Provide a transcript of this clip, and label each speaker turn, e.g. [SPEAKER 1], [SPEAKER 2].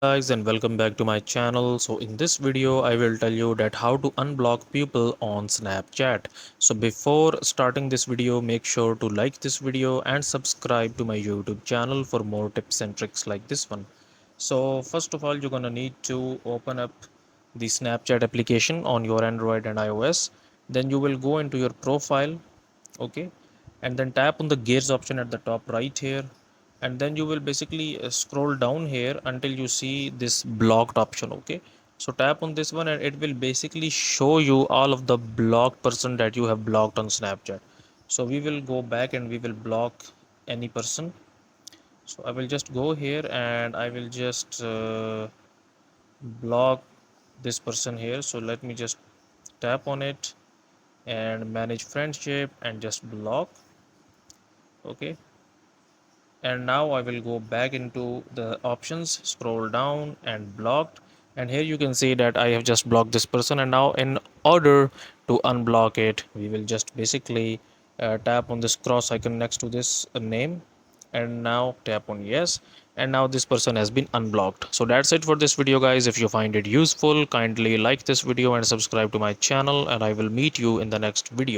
[SPEAKER 1] Guys, and welcome back to my channel. So in this video I will tell you that how to unblock people on Snapchat. So before starting this video, make sure to like this video and subscribe to my YouTube channel for more tips and tricks like this one. So first of all, you're gonna need to open up the Snapchat application on your Android and iOS. Then you will go into your profile, okay, and then tap on the gears option at the top right here, and then you will basically scroll down here until you see this blocked option. Okay, so tap on this one and it will basically show you all of the blocked person that you have blocked on Snapchat. So we will go back and we will block any person. So I will just go here and I will just block this person here. So let me just tap on it and manage friendship and just block. Okay, and now I will go back into the options, scroll down and blocked, and here you can see that I have just blocked this person. And now in order to unblock it, we will just basically tap on this cross icon next to this name, and now tap on yes, and now this person has been unblocked. So that's it for this video, guys. If you find it useful, kindly like this video and subscribe to my channel, and I will meet you in the next video.